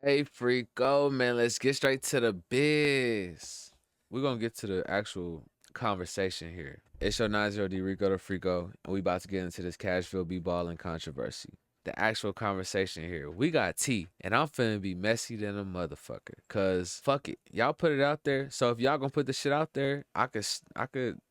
Hey, Freako, man, let's get straight to the biz. We're gonna get to the actual conversation here. It's your 90D Rico the Freako, and we about to get into this Cashville Be Ballin controversy. The actual conversation here. We got T, and I'm finna be messy than a motherfucker. Cause fuck it, y'all put it out there. So if y'all gonna put the shit out there, I could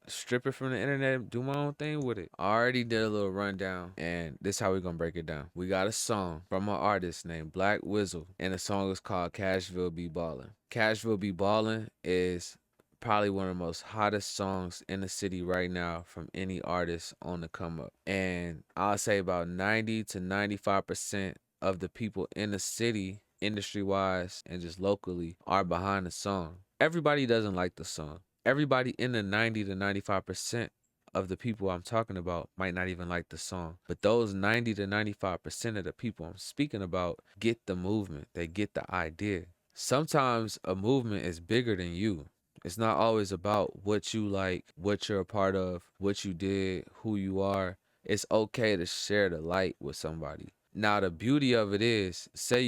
strip it from the internet, and do my own thing with it. I already did a little rundown, and this is how we gonna break it down. We got a song from an artist named Black Wizzle, and the song is called Cashville Be Ballin. Cashville Be Ballin is probably one of the most hottest songs in the city right now from any artist on the come up. And I'll say about 90 to 95% of the people in the city, industry wise and just locally, are behind the song. Everybody doesn't like the song. Everybody in the 90 to 95% of the people I'm talking about might not even like the song. But those 90 to 95% of the people I'm speaking about get the movement, they get the idea. Sometimes a movement is bigger than you. It's not always about what you like, what you're a part of, what you did, who you are. It's okay to share the light with somebody. Now, the beauty of it is, say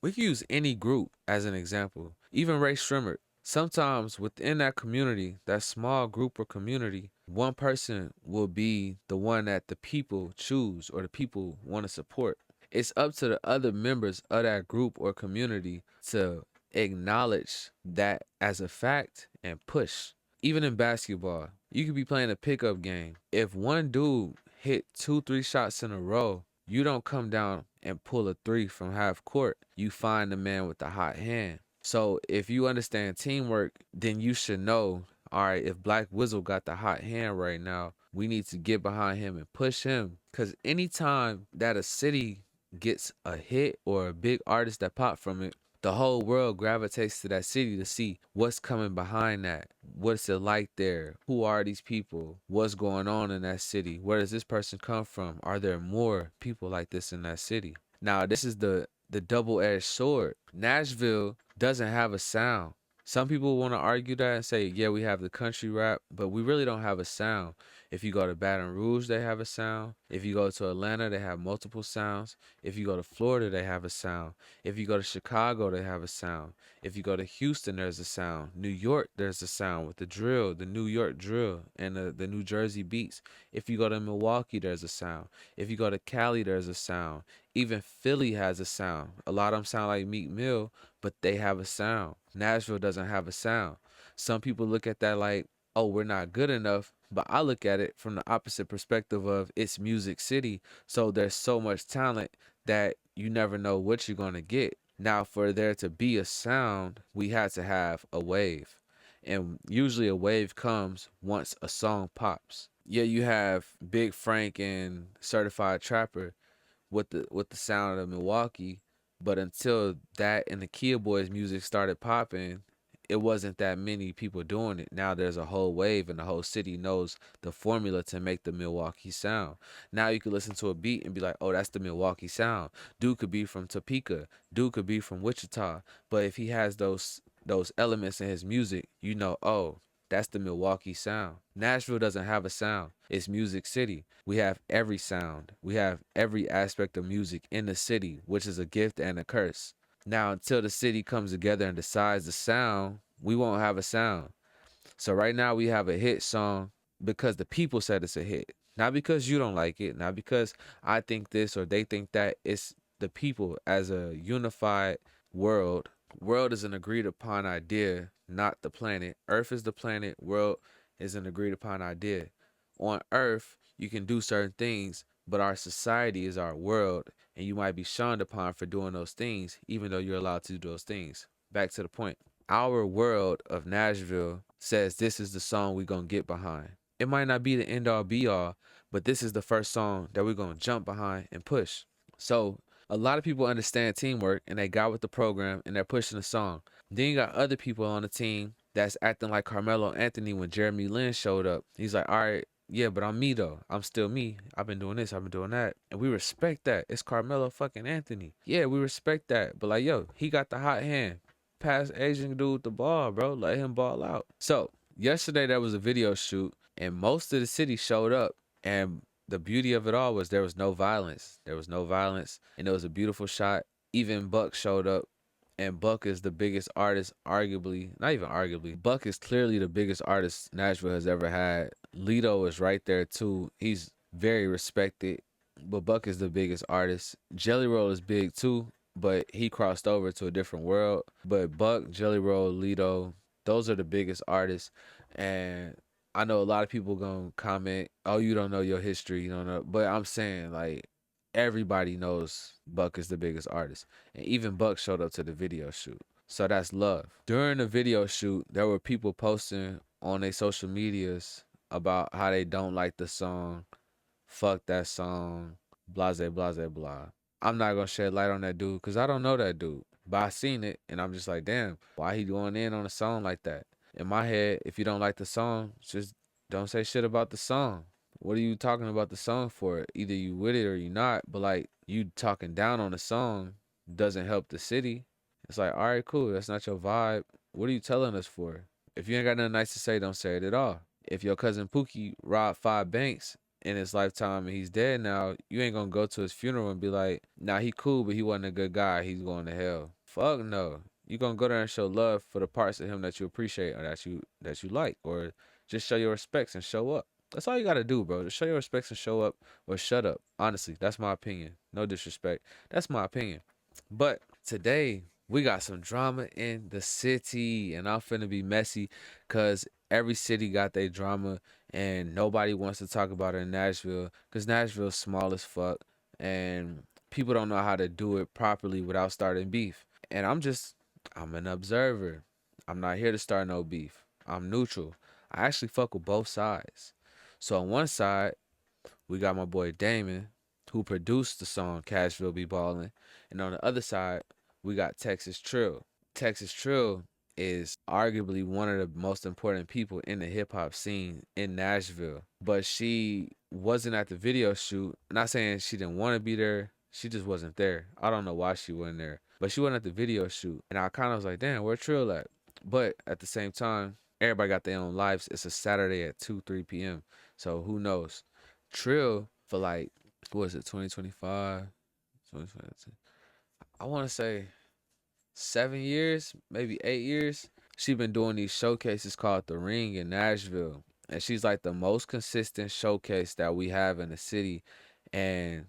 we can use any group as an example, even Ray Shrimmer. Sometimes within that community, that small group or community, one person will be the one that the people choose or the people want to support. It's up to the other members of that group or community to acknowledge that as a fact and push. Even in basketball, you could be playing a pickup game. If one dude hit two, three shots in a row, you don't come down and pull a three from half court. You find the man with the hot hand. So if you understand teamwork, then you should know, all right, if Black Wizzle got the hot hand right now, we need to get behind him and push him. Because anytime that a city gets a hit or a big artist that pop from it, the whole world gravitates to that city to see what's coming behind that. What's it like there? Who are these people? What's going on in that city? Where does this person come from? Are there more people like this in that city? Now, this is the double-edged sword. Nashville doesn't have a sound. Some people want to argue that and say, yeah, we have the country rap, but we really don't have a sound. If you go to Baton Rouge, they have a sound. If you go to Atlanta, they have multiple sounds. If you go to Florida, they have a sound. If you go to Chicago, they have a sound. If you go to Houston, there's a sound. New York, there's a sound with the drill, the New York drill, and the New Jersey beats. If you go to Milwaukee, there's a sound. If you go to Cali, there's a sound. Even Philly has a sound. A lot of them sound like Meek Mill, but they have a sound. Nashville doesn't have a sound. Some people look at that like, oh, we're not good enough. But I look at it from the opposite perspective of it's Music City. So there's so much talent that you never know what you're going to get. Now, for there to be a sound, we had to have a wave. And usually a wave comes once a song pops. Yeah, you have Big Frank and Certified Trapper with the sound of Milwaukee, but until that and the Kia Boys music started popping, it wasn't that many people doing it. Now there's a whole wave and the whole city knows the formula to make the Milwaukee sound. Now you can listen to a beat and be like, oh, that's the Milwaukee sound. Dude could be from Topeka. Dude could be from Wichita. But if he has those elements in his music, you know, oh, that's the Milwaukee sound. Nashville doesn't have a sound. It's Music City. We have every sound. We have every aspect of music in the city, which is a gift and a curse. Now, until the city comes together and decides the sound, we won't have a sound. So right now we have a hit song because the people said it's a hit. Not because you don't like it, not because I think this or they think that. It's the people as a unified world. World is an agreed upon idea, not the planet. Earth is the planet, world is an agreed upon idea. On Earth, you can do certain things, but our society is our world, and you might be shunned upon for doing those things, even though you're allowed to do those things. Back to the point. Our world of Nashville says this is the song we're going to get behind. It might not be the end all be all, but this is the first song that we're going to jump behind and push. So a lot of people understand teamwork and they got with the program and they're pushing the song. Then you got other people on the team that's acting like Carmelo Anthony when Jeremy Lin showed up. He's like, all right, yeah, but I'm me though. I'm still me. I've been doing this. I've been doing that. And we respect that. It's Carmelo fucking Anthony. Yeah, we respect that. But like, yo, he got the hot hand. Pass Asian dude the ball, bro. Let him ball out. So yesterday there was a video shoot and most of the city showed up. And the beauty of it all was there was no violence. There was no violence. And it was a beautiful shot. Even Buck showed up and Buck is the biggest artist, arguably, not even arguably. Buck is clearly the biggest artist Nashville has ever had. Lito is right there too. He's very respected, but Buck is the biggest artist. Jelly Roll is big too, but he crossed over to a different world. But Buck, Jelly Roll, Lito, those are the biggest artists. And I know a lot of people gonna comment, "Oh, you don't know your history, you don't know." But I'm saying, like, everybody knows Buck is the biggest artist, and even Buck showed up to the video shoot. So that's love. During the video shoot, there were people posting on their social medias about how they don't like the song, fuck that song, blase, blase, blah. I'm not gonna shed light on that dude because I don't know that dude. But I seen it and I'm just like, damn, why he going in on a song like that? In my head, if you don't like the song, just don't say shit about the song. What are you talking about the song for? Either you with it or you not. But like, you talking down on the song doesn't help the city. It's like, all right, cool. That's not your vibe. What are you telling us for? If you ain't got nothing nice to say, don't say it at all. If your cousin Pookie robbed 5 banks in his lifetime and he's dead now, you ain't gonna go to his funeral and be like, nah, he cool, but he wasn't a good guy. He's going to hell. Fuck no. You gonna go there and show love for the parts of him that you appreciate or that you like, or just show your respects and show up. That's all you gotta do, bro. Just show your respects and show up, or shut up. Honestly, that's my opinion. No disrespect. That's my opinion. But today we got some drama in the city, and I'm finna be messy, cause every city got their drama, and nobody wants to talk about it in Nashville, cause Nashville's small as fuck, and people don't know how to do it properly without starting beef. And I'm an observer. I'm not here to start no beef. I'm neutral. I actually fuck with both sides. So on one side, we got my boy Damon, who produced the song Cashville Be Ballin. And on the other side, we got TexasTrill. TexasTrill is arguably one of the most important people in the hip hop scene in Nashville. But she wasn't at the video shoot. Not saying she didn't want to be there. She just wasn't there. I don't know why she wasn't there. But she wasn't at the video shoot. And I kind of was like, damn, where Trill at? But at the same time, everybody got their own lives. It's a Saturday at 2, 3 p.m. So who knows? Trill for like, what was it, 2025? 2022. I want to say 7 years, maybe 8 years. She been doing these showcases called The Ring in Nashville. And she's like the most consistent showcase that we have in the city. And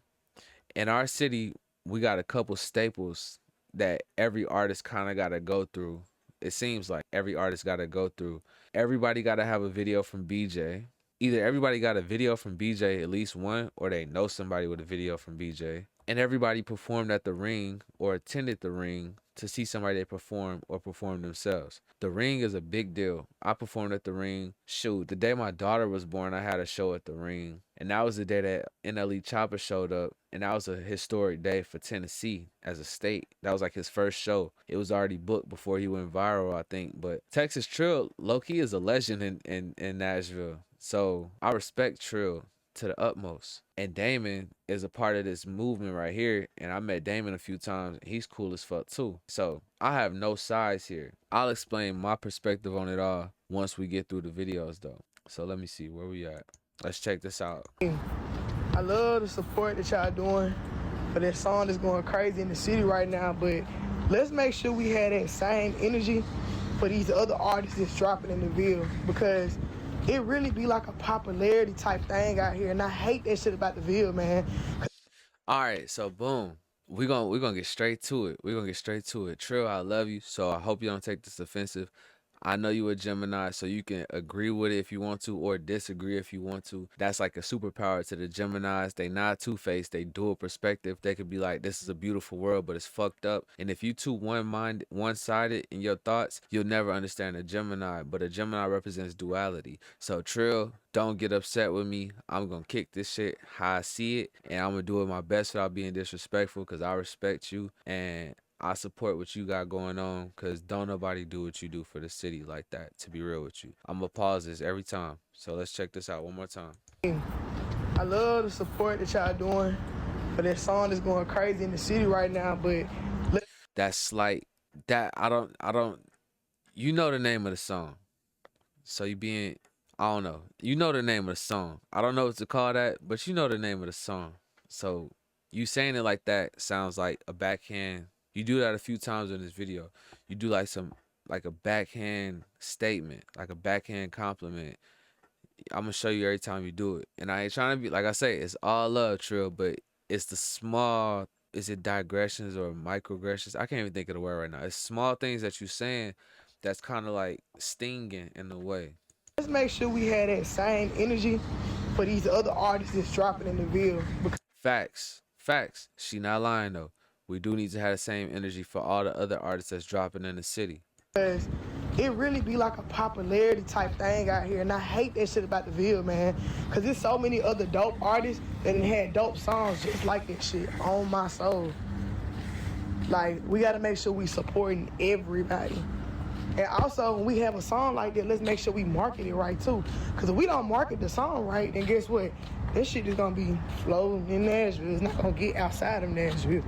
in our city, we got a couple staples that every artist kind of got to go through. It seems like every artist got to go through. Everybody got to have a video from BJ. Either everybody got a video from BJ, at least one, or they know somebody with a video from BJ. And everybody performed at the Ring or attended the Ring to see somebody they perform or perform themselves. The Ring is a big deal. I performed at the Ring. Shoot, the day my daughter was born, I had a show at the Ring. And that was the day that NLE Chopper showed up. And that was a historic day for Tennessee as a state. That was like his first show. It was already booked before he went viral, I think. But TexasTrill, low-key, is a legend in Nashville. So I respect Trill to the utmost. And Damon is a part of this movement right here. And I met Damon a few times. He's cool as fuck too. So I have no sides here. I'll explain my perspective on it all once we get through the videos though. So let me see where we at. Let's check this out. I love the support that y'all doing for that song that's going crazy in the city right now, but let's make sure we have that same energy for these other artists that's dropping in the Ville, because it really be like a popularity type thing out here, and I hate that shit about the Ville, man. All right, so boom. We're gonna get straight to it. We're gonna get straight to it. Trill, I love you, so I hope you don't take this offensive. I know you a Gemini, so you can agree with it if you want to, or disagree if you want to. That's like a superpower to the Geminis. They not two-faced, they dual perspective. They could be like, this is a beautiful world, but it's fucked up. And if you too one-sided in your thoughts, you'll never understand a Gemini. But a Gemini represents duality. So Trill, don't get upset with me. I'm gonna kick this shit how I see it, and I'm gonna do it my best without being disrespectful, because I respect you and I support what you got going on, because don't nobody do what you do for the city like that, to be real with you. I'm going to pause this every time. So let's check this out one more time. I love the support that y'all doing for that song that's going crazy in the city right now, but that's slight. That I don't, you know the name of the song. So you being, I don't know. You know the name of the song. I don't know what to call that, but you know the name of the song. So you saying it like that sounds like a backhand You do that a few times in this video. You do like a backhand statement, like a backhand compliment. I'm gonna show you every time you do it. And I ain't trying to be like I say, it's all love, Trill, but it's the small, is it digressions or microaggressions? I can't even think of the word right now. It's small things that you saying that's kind of like stinging in a way. Let's make sure we have that same energy for these other artists that's dropping in the Ville. Facts. Facts. She not lying though. We do need to have the same energy for all the other artists that's dropping in the city. Because it really be like a popularity type thing out here. And I hate that shit about the Ville, man. Because there's so many other dope artists that had dope songs just like that shit on my soul. Like, we got to make sure we supporting everybody. And also, when we have a song like that, let's make sure we market it right, too. Because if we don't market the song right, then guess what? This shit is going to be floating in Nashville. It's not going to get outside of Nashville.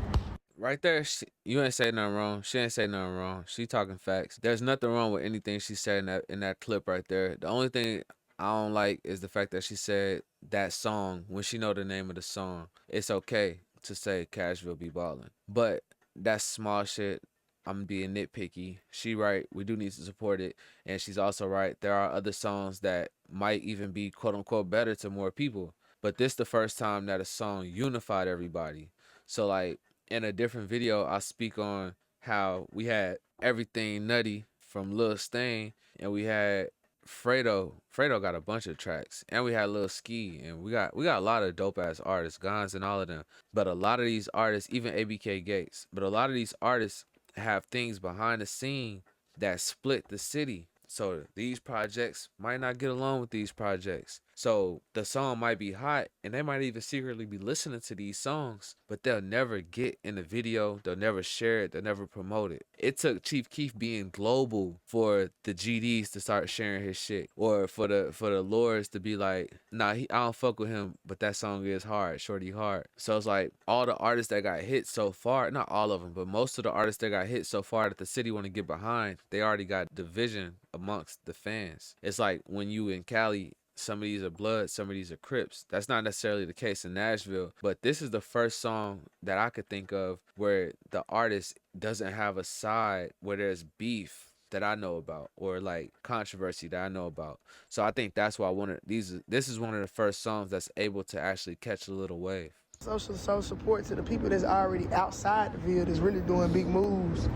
Right there, you ain't say nothing wrong. She ain't say nothing wrong. She talking facts. There's nothing wrong with anything she said in that clip right there. The only thing I don't like is the fact that she said that song when she know the name of the song. It's okay to say Cashville Be Ballin, but that's small shit. I'm being nitpicky. She right. We do need to support it, and she's also right. There are other songs that might even be quote unquote better to more people. But this the first time that a song unified everybody. So like in a different video, I speak on how we had Everything Nutty from Lil Stain, and we had Fredo. Fredo got a bunch of tracks, and we had Lil Ski, and we got a lot of dope ass artists, Guns and all of them. But a lot of these artists, even ABK Gates, but a lot of these artists have things behind the scene that split the city. So these projects might not get along with these projects. So the song might be hot and they might even secretly be listening to these songs, but they'll never get in the video. They'll never share it. They'll never promote it. It took Chief Keef being global for the GDs to start sharing his shit, or for the lords to be like, nah, I don't fuck with him, but that song is hard, shorty hard. So it's like all the artists that got hit so far, not all of them, but most of the artists that got hit so far that the city want to get behind, they already got division amongst the fans. It's like when you in Cali, some of these are Bloods, some of these are Crips. That's not necessarily the case in Nashville, but this is the first song that I could think of where the artist doesn't have a side where there's beef that I know about, or like controversy that I know about. So I think that's why this is one of the first songs that's able to actually catch a little wave. Social support to the people that's already outside the Ville that's really doing big moves.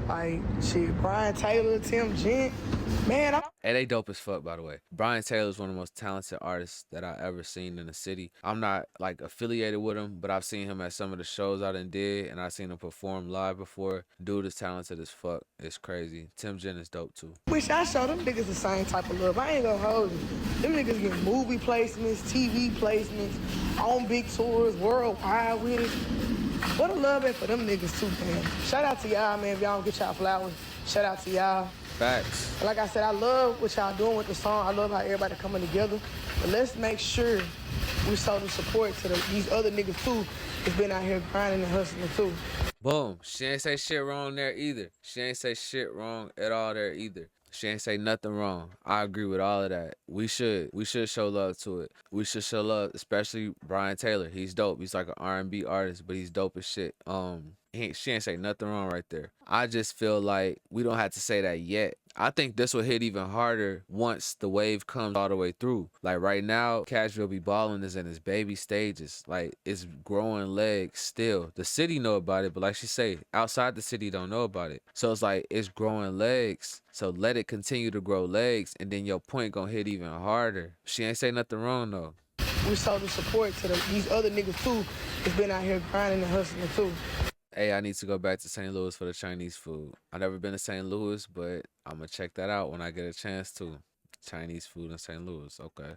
Like, shit, Brian Taylor, Tim Gent, man. Hey, they dope as fuck, by the way. Brian Taylor's one of the most talented artists that I ever seen in the city. I'm not like affiliated with him, but I've seen him at some of the shows I done did, and I've seen him perform live before. Dude is talented as fuck. It's crazy. Tim Gent is dope too. Wish I showed them niggas the same type of love. I ain't gonna hold you. Them niggas get movie placements, TV placements, on big tours, worldwide with it. What a love it for them niggas too, man. Shout out to y'all, man. If y'all don't get y'all flowers, shout out to y'all. Facts. Like I said, I love what y'all doing with the song. I love how everybody coming together. But let's make sure we show the support to these other niggas too that's been out here grinding and hustling too. Boom. She ain't say shit wrong there either. She ain't say shit wrong at all there either. She ain't say nothing wrong. I agree with all of that. We should show love to it. We should show love, especially Brian Taylor. He's dope. He's like an R&B artist, but he's dope as shit. She ain't say nothing wrong right there. I just feel like we don't have to say that yet. I think this will hit even harder once the wave comes all the way through. Like right now, Cashville Be Ballin is in its baby stages. Like it's growing legs still. The city know about it, but like she say, outside the city don't know about it. So it's like it's growing legs. So let it continue to grow legs, and then your point gonna hit even harder. She ain't say nothing wrong though. We show the support to these other niggas too that's been out here grinding and hustling too. Hey, I need to go back to St. Louis for the Chinese food. I've never been to St. Louis, but I'm going to check that out when I get a chance to. Chinese food in St. Louis. Okay.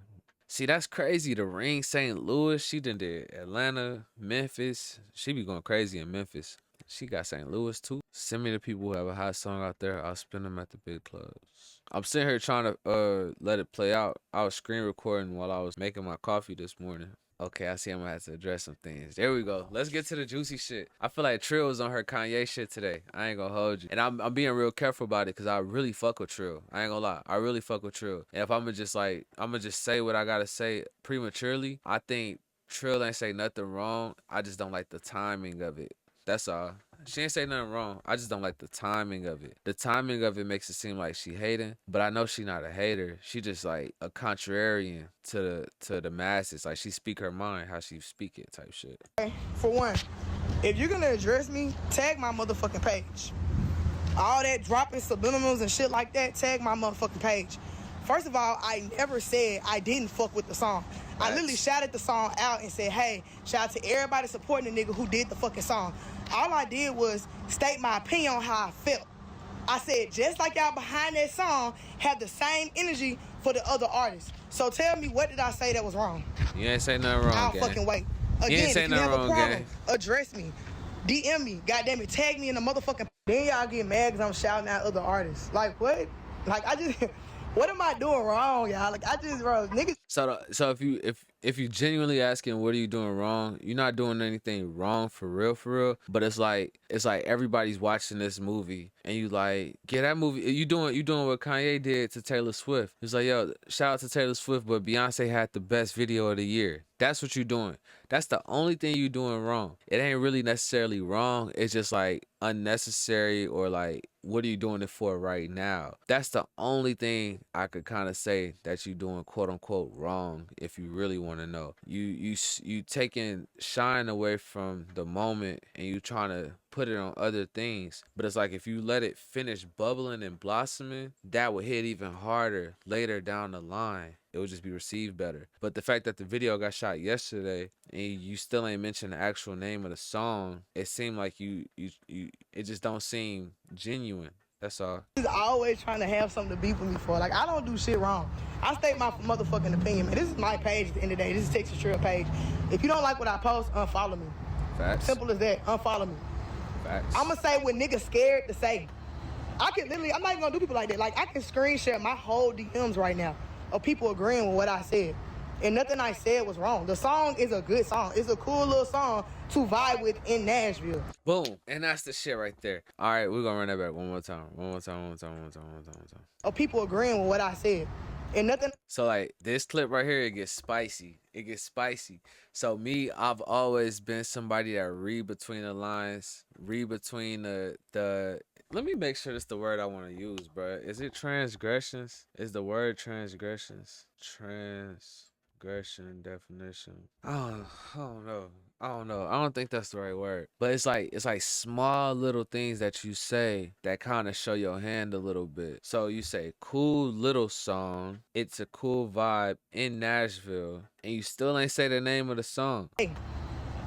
See, that's crazy. The Ring St. Louis. She done did Atlanta, Memphis. She be going crazy in Memphis. She got St. Louis too. Send me the people who have a hot song out there. I'll spin them at the big clubs. I'm sitting here trying to let it play out. I was screen recording while I was making my coffee this morning. Okay, I see I'm gonna have to address some things. There we go. Let's get to the juicy shit. I feel like Trill was on her Kanye shit today. I ain't gonna hold you. And I'm being real careful about it because I really fuck with Trill. I ain't gonna lie. I really fuck with Trill. And if I'm gonna just say what I gotta say prematurely, I think Trill ain't say nothing wrong. I just don't like the timing of it. That's all. She ain't say nothing wrong. I just don't like the timing of it. The timing of it makes it seem like she hating, but I know she not a hater. She just like a contrarian to the masses. Like she speak her mind how she speak it type shit. For one, if you're gonna address me, tag my motherfucking page. All that dropping subliminals and shit like that, tag my motherfucking page. First of all, I never said I didn't fuck with the song. I literally shouted the song out and said, hey, shout out to everybody supporting the nigga who did the fucking song. All I did was state my opinion on how I felt. I said, just like y'all behind that song have the same energy for the other artists. So tell me, what did I say that was wrong? You ain't say nothing wrong, I'll gang. fucking wait. Again, if you have a problem, address me. DM me. Goddamn it, tag me in the motherfucking... Then y'all get mad because I'm shouting out other artists. Like, what? Like, I just... What am I doing wrong, y'all? Like, I just, bro, niggas... So if you genuinely asking what are you doing wrong, you're not doing anything wrong for real. But it's like everybody's watching this movie and you like, yeah, that movie you doing what Kanye did to Taylor Swift. It's like, yo, shout out to Taylor Swift, but Beyonce had the best video of the year. That's what you're doing. That's the only thing you're doing wrong. It ain't really necessarily wrong. It's just like unnecessary, or like, what are you doing it for right now? That's the only thing I could kind of say that you're doing quote unquote wrong. If you really want to know, you taking shine away from the moment and you trying to put it on other things. But it's like, if you let it finish bubbling and blossoming, that would hit even harder later down the line. It would just be received better. But the fact that the video got shot yesterday and you still ain't mentioned the actual name of the song, it seemed like you it just don't seem genuine. That's all. He's always trying to have something to beef with me for. Like, I don't do shit wrong. I state my motherfucking opinion, man. This is my page at the end of the day. This is TexasTrill page. If you don't like what I post, unfollow me. Facts. Simple as that. Unfollow me. Facts. I'ma say what niggas scared to say. I can literally, I'm not even gonna do people like that. Like, I can screen share my whole DMs right now of people agreeing with what I said. And nothing I said was wrong. The song is a good song. It's a cool little song to vibe with in Nashville. Boom. And that's the shit right there. All right, we're gonna run that back one more time. Of people agreeing with what I said. And nothing. So like this clip right here, it gets spicy. So me, I've always been somebody that read between the lines, read between the let me make sure that's the word I want to use, bro. Is it transgressions? Is the word transgressions? Transgression definition. I don't know. I don't think that's the right word. But it's like small little things that you say that kind of show your hand a little bit. So you say cool little song, it's a cool vibe in Nashville, and you still ain't say the name of the song. Hey,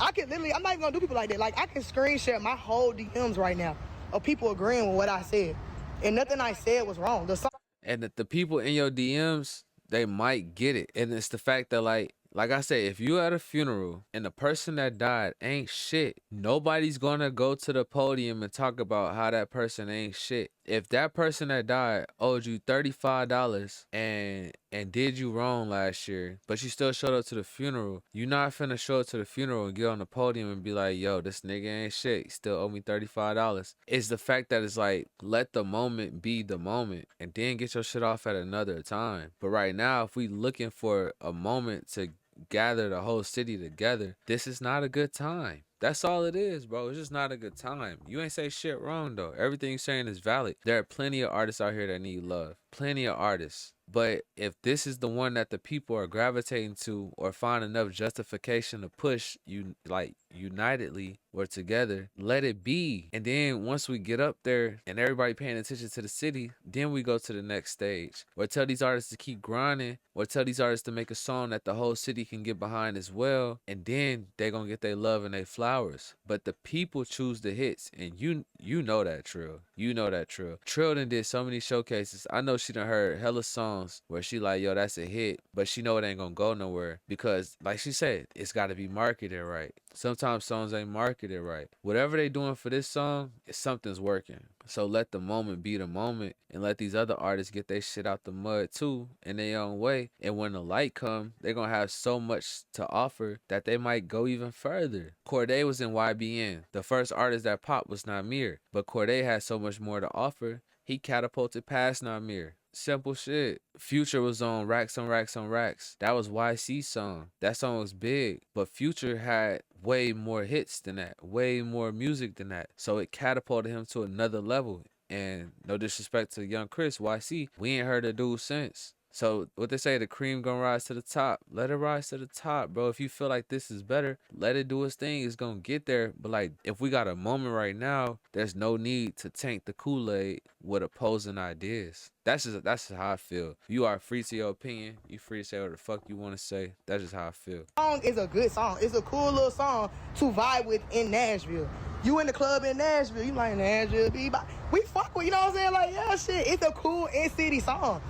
I can literally, I'm not even gonna do people like that. Like, I can screen share my whole DMs right now of people agreeing with what I said. And nothing I said was wrong. The song. And the people in your DMs, they might get it. And it's the fact that like I said, if you at a funeral and the person that died ain't shit, nobody's gonna go to the podium and talk about how that person ain't shit. If that person that died owed you $35 and did you wrong last year, but you still showed up to the funeral, you not finna show up to the funeral and get on the podium and be like, yo, this nigga ain't shit, he still owe me $35. It's the fact that it's like, let the moment be the moment and then get your shit off at another time. But right now, if we looking for a moment to gather the whole city together, this is not a good time. That's all it is, bro. It's just not a good time. You ain't say shit wrong, though. Everything you're saying is valid. There are plenty of artists out here that need love. Plenty of artists. But if this is the one that the people are gravitating to or find enough justification to push you like unitedly or together, let it be. And then once we get up there and everybody paying attention to the city, then we go to the next stage. Or tell these artists to keep grinding, or tell these artists to make a song that the whole city can get behind as well. And then they gonna get their love and their flowers. But the people choose the hits, and you know that, Trill. You know that, Trill. Trill done did so many showcases. I know she done heard hella songs where she like, yo, that's a hit, but she know it ain't gonna go nowhere because, like she said, it's got to be marketed right. Sometimes songs ain't marketed right. Whatever they doing for this song, something's working. So let the moment be the moment and let these other artists get their shit out the mud too in their own way. And when the light come, they're gonna have so much to offer that they might go even further. Cordae was in YBN. The first artist that popped was Namir, but Cordae had so much more to offer. He catapulted past Namir. Simple shit. Future was on Racks on Racks on Racks. That was YC's song. That song was big. But Future had way more hits than that, way more music than that. So it catapulted him to another level. And no disrespect to young Chris, YC, we ain't heard a dude since. So what they say, the cream gonna rise to the top. Let it rise to the top, bro. If you feel like this is better, let it do its thing. It's gonna get there. But like, if we got a moment right now, there's no need to tank the Kool-Aid with opposing ideas. That's just how I feel. You are free to your opinion. You free to say what the fuck you want to say. That's just how I feel. Song is a good song. It's a cool little song to vibe with in Nashville. You in the club in Nashville, you like Nashville Be Ballin. We fuck with, you know what I'm saying? Like, yeah, shit, it's a cool in-city song.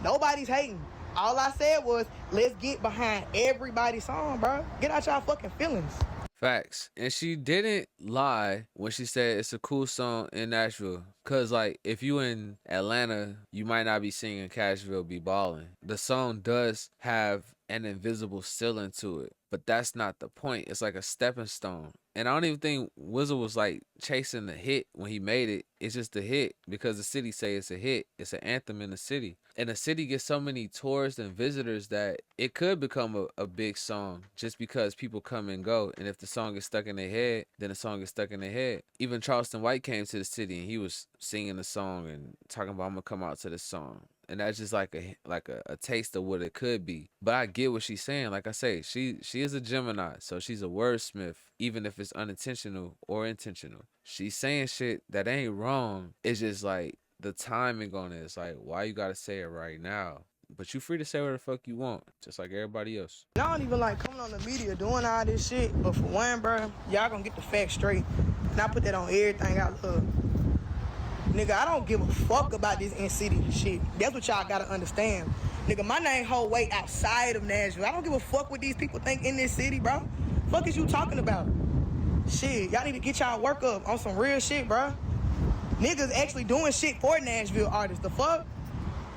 Nobody's hating. All I said was, let's get behind everybody's song, bro. Get out y'all fucking feelings. Facts. And she didn't lie when she said it's a cool song in Nashville. Cause like, if you in Atlanta, you might not be singing Cashville Be Ballin. The song does have an invisible ceiling to it, but that's not the point. It's like a stepping stone. And I don't even think Wizzle was like chasing the hit when he made it. It's just a hit because the city say it's a hit. It's an anthem in the city. And the city gets so many tourists and visitors that it could become a big song just because people come and go. And if the song is stuck in their head, then the song is stuck in their head. Even Charleston White came to the city and he was singing the song and talking about, I'm gonna come out to this song. And that's just like a taste of what it could be. But I get what she's saying. Like I say, she is a Gemini, so she's a wordsmith, even if it's unintentional or intentional. She's saying shit that ain't wrong. It's just like the timing on it. It's like, why you gotta say it right now? But you free to say whatever the fuck you want, just like everybody else. Y'all don't even like coming on the media doing all this shit. But for one, bro, y'all gonna get the facts straight. And I put that on everything I love. Nigga, I don't give a fuck about this in-city shit. That's what y'all gotta understand. Nigga, my name whole way outside of Nashville. I don't give a fuck what these people think in this city, bro. Fuck is you talking about? Shit, y'all need to get y'all work up on some real shit, bro. Niggas actually doing shit for Nashville artists. The fuck?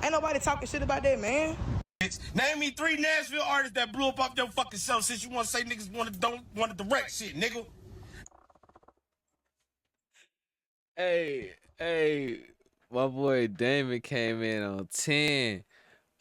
Ain't nobody talking shit about that, man. Name me 3 Nashville artists that blew up off their fucking self since you want to say niggas don't want to direct shit, nigga. Hey, my boy Damon came in on 10.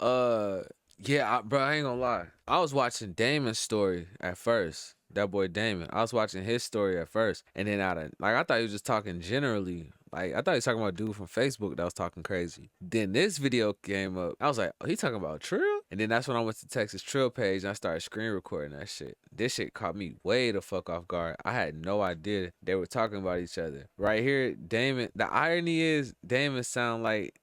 Yeah, bro, I ain't gonna lie. I was watching Damon's story at first. That boy Damon. I was watching his story at first. And then I thought he was just talking generally. Like, I thought he was talking about a dude from Facebook that was talking crazy. Then this video came up. I was like, oh, he talking about Trill? And then that's when I went to TexasTrill page and I started screen recording that shit. This shit caught me way the fuck off guard. I had no idea they were talking about each other. Right here, Damon, the irony is Damon sound like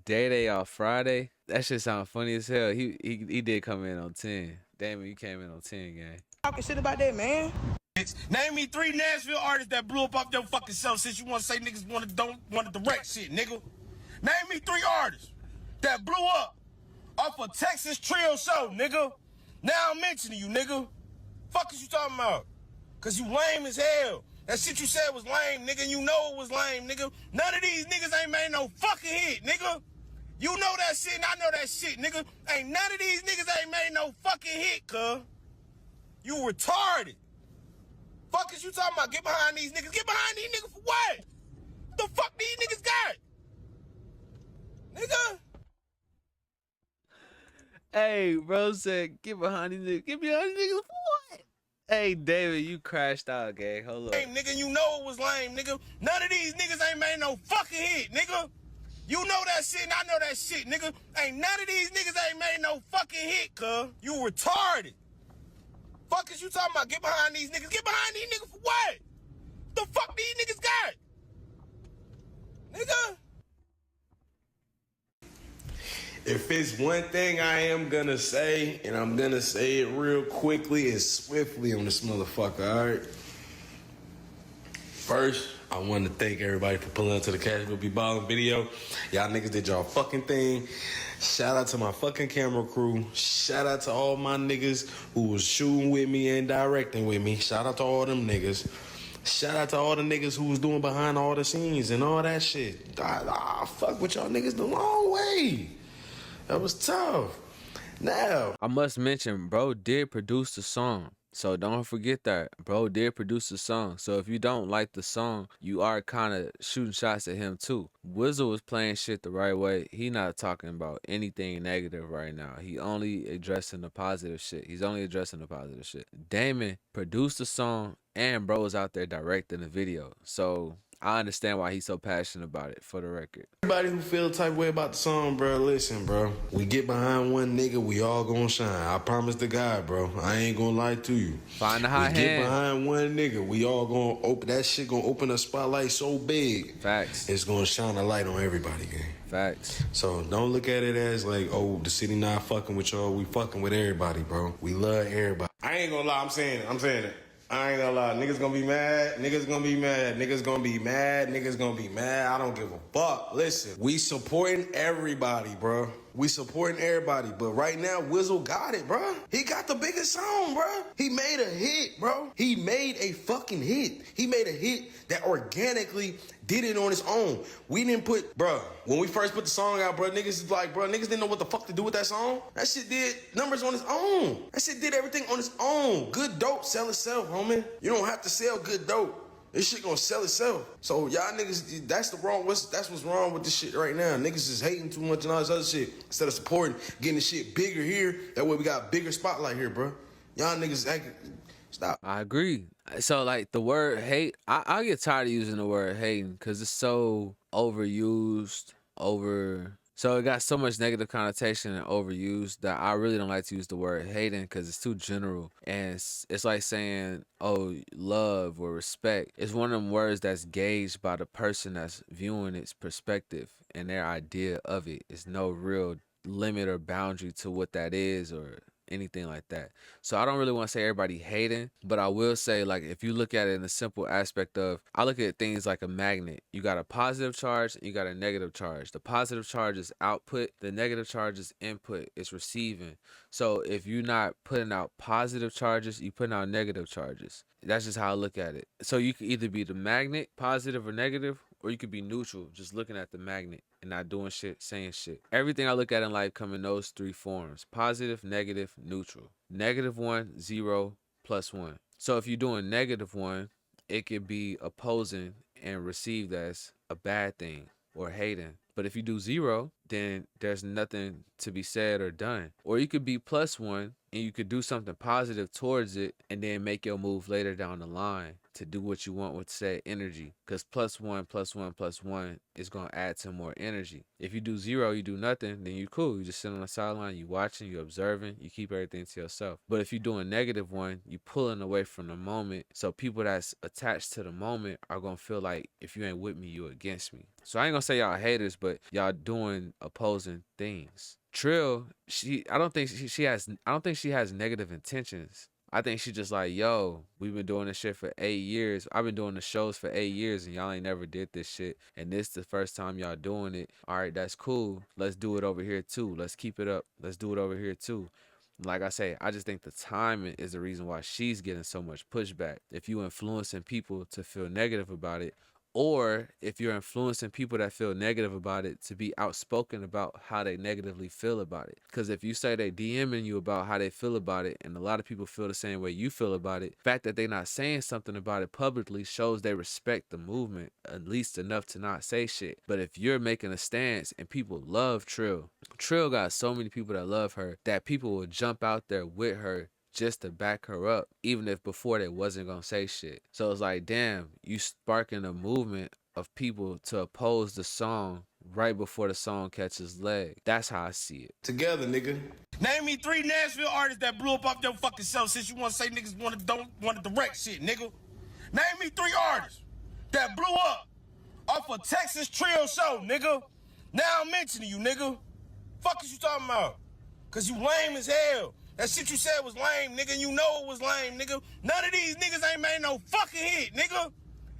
Day off Friday. That shit sound funny as hell. He did come in on 10. Damon, you came in on 10, gang. Talking shit about that, man. Name me 3 Nashville artists that blew up off their fucking self since you want to say niggas don't want to direct shit, nigga. Name me 3 artists that blew up off a TexasTrill show, nigga. Now I'm mentioning you, nigga. Fuck is you talking about? Cause you lame as hell. That shit you said was lame, nigga. You know it was lame, nigga. None of these niggas ain't made no fucking hit, nigga. You know that shit and I know that shit, nigga. Ain't none of these niggas ain't made no fucking hit, cuz. You retarded. Fuck is you talking about? Get behind these niggas. Get behind these niggas for what? The fuck these niggas got? Nigga. Hey, bro said, get behind these niggas. Get behind these niggas for what? Hey, David, you crashed out, gang. Hold up. Lame, nigga, you know it was lame, nigga. None of these niggas ain't made no fucking hit, nigga. You know that shit and I know that shit, nigga. Ain't none of these niggas ain't made no fucking hit, cuz. You retarded. Fuck is you talking about? Get behind these niggas. Get behind these niggas for what? The fuck these niggas got? Nigga. If it's one thing I am gonna say, and I'm gonna say it real quickly and swiftly on this motherfucker, alright? First, I want to thank everybody for pulling up to the Cashville Be Ballin video. Y'all niggas did y'all fucking thing. Shout out to my fucking camera crew. Shout out to all my niggas who was shooting with me and directing with me. Shout out to all them niggas. Shout out to all the niggas who was doing behind all the scenes and all that shit. I fuck with y'all niggas the long way. That was tough. Now, I must mention, bro did produce the song. So don't forget that. Bro did produce the song. So if you don't like the song, you are kind of shooting shots at him too. Wizzle was playing shit the right way. He not talking about anything negative right now. He only addressing the positive shit. He's only addressing the positive shit. Damon produced the song and bro was out there directing the video. So I understand why he's so passionate about it, for the record. Everybody who feel the type of way about the song, bro, listen, bro. We get behind one nigga, we all gonna shine. I promise to God, bro. I ain't gonna lie to you. Find the hot We get hand. behind one nigga, we all gonna open that shit. Gonna open a spotlight so big, Facts. it's gonna shine a light on everybody, gang. Facts. So don't look at it as like, oh, the city not fucking with y'all. We fucking with everybody, bro. We love everybody. I ain't gonna lie, I'm saying it. I ain't gonna lie, niggas gonna be mad, niggas gonna be mad, niggas gonna be mad, niggas gonna be mad. I don't give a fuck. Listen, we supporting everybody, bro. We supporting everybody, but right now, Wizzle got it, bro. He got the biggest song, bro. He made a hit, bro. He made a fucking hit. He made a hit that organically did it on his own. We didn't put, bro, when we first put the song out, bro, niggas is like, bro, niggas didn't know what the fuck to do with that song. That shit did numbers on its own. That shit did everything on its own. Good dope sell itself, homie. You don't have to sell good dope. This shit gonna sell itself. So y'all niggas, that's what's wrong with this shit right now. Niggas is hating too much and all this other shit. Instead of supporting, getting the shit bigger here, that way we got bigger spotlight here, bro. Y'all niggas acting, stop. I agree. So like the word hate, I get tired of using the word hating because it's so overused, so it got so much negative connotation and overused that I really don't like to use the word hating because it's too general. And it's like saying, oh, love or respect. It's one of them words that's gauged by the person that's viewing its perspective and their idea of it. It's no real limit or boundary to what that is or anything like that. So I don't really want to say everybody hating, but I will say, like, if you look at it in the simple aspect of, I look at things like a magnet. You got a positive charge and you got a negative charge. The positive charge is output, the negative charge is input, it's receiving. So if you're not putting out positive charges, you putting out negative charges. That's just how I look at it. So you can either be the magnet, positive or negative, or you could be neutral, just looking at the magnet and not doing shit, saying shit. Everything I look at in life come in those three forms: positive, negative, neutral. -1, 0, +1. So if you're doing -1, it could be opposing and received as a bad thing or hating. But if you do 0, then there's nothing to be said or done. Or you could be +1 and you could do something positive towards it and then make your move later down the line to do what you want with said energy. Because +1, +1, +1 is going to add to more energy. If you do 0, you do nothing, then you cool. You just sit on the sideline, you watching, you observing, you keep everything to yourself. But if you're doing -1, you pulling away from the moment. So people that's attached to the moment are going to feel like if you ain't with me, you against me. So I ain't going to say y'all haters, but y'all doing opposing things. Trill, I don't think she has negative intentions. I think she just like, yo, we've been doing this shit for 8 years. I've been doing the shows for 8 years and y'all ain't never did this shit. And this the first time y'all doing it. All right, that's cool. Let's do it over here too. Let's keep it up. Let's do it over here too. Like I say, I just think the timing is the reason why she's getting so much pushback. If you influencing people to feel negative about it, or if you're influencing people that feel negative about it to be outspoken about how they negatively feel about it. Because if you say they DMing you about how they feel about it, and a lot of people feel the same way you feel about it, the fact that they're not saying something about it publicly shows they respect the movement, at least enough to not say shit. But if you're making a stance and people love Trill got so many people that love her that people will jump out there with her just to back her up, even if before they wasn't gonna say shit. So it's like, damn, you sparking a movement of people to oppose the song right before the song catches leg. That's how I see it. Together, nigga. Name me 3 Nashville artists that blew up off your fucking self since you want to say niggas don't want to direct shit, nigga. Name me 3 artists that blew up off a TexasTrill show, nigga. Now I'm mentioning you, nigga. Fuck is you talking about? Cause you lame as hell. That shit you said was lame, nigga. You know it was lame, nigga. None of these niggas ain't made no fucking hit, nigga.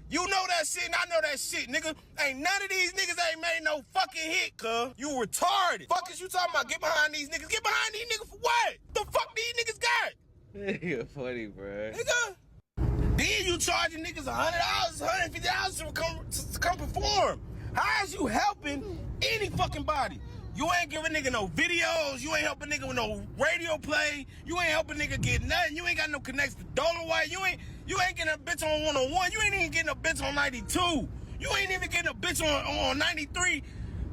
You know that shit and I know that shit, nigga. Ain't none of these niggas ain't made no fucking hit, cuz. You retarded. Fuck is you talking about? Get behind these niggas. Get behind these niggas for what? The fuck these niggas got? You're funny, bro. Nigga. Then you charging niggas $100, $150 to come perform. How is you helping any fucking body? You ain't giving nigga no videos. You ain't helping nigga with no radio play. You ain't helping nigga get nothing. You ain't got no connects to Dollarwhite. You ain't getting a bitch on 101. You ain't even getting a bitch on 92. You ain't even getting a bitch on 93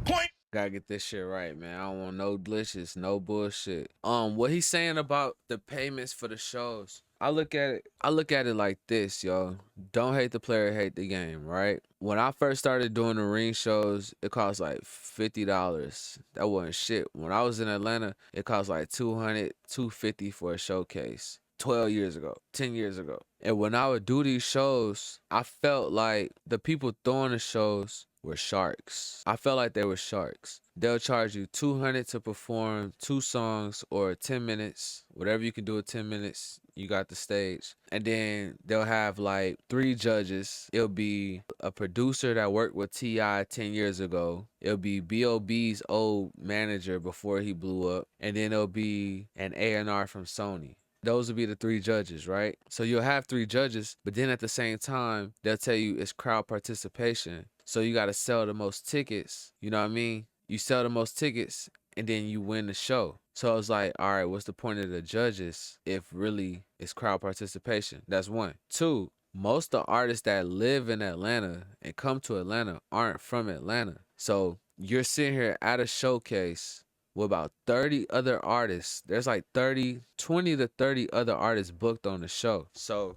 point. Gotta get this shit right, man. I don't want no glitches, no bullshit. What he's saying about the payments for the shows, I look at it like this, yo. Don't hate the player, hate the game, right? When I first started doing the ring shows, it cost like $50. That wasn't shit. When I was in Atlanta, it cost like $200, $250 for a showcase. 12 years ago, 10 years ago. And when I would do these shows, I felt like the people throwing the shows were sharks. I felt like they were sharks. They'll charge you $200 to perform 2 songs or 10 minutes, whatever you can do in 10 minutes. You got the stage. And then they'll have like 3 judges. It'll be a producer that worked with T.I. 10 years ago. It'll be B.O.B.'s old manager before he blew up. And then it'll be an A&R from Sony. Those will be the 3 judges, right? So you'll have 3 judges, but then at the same time, they'll tell you it's crowd participation. So you got to sell the most tickets. You know what I mean? You sell the most tickets and then you win the show. So it's like, all right, what's the point of the judges if really it's crowd participation? That's 1. 2, most of the artists that live in Atlanta and come to Atlanta aren't from Atlanta. So you're sitting here at a showcase with about 30 other artists. There's like 20 to 30 other artists booked on the show. So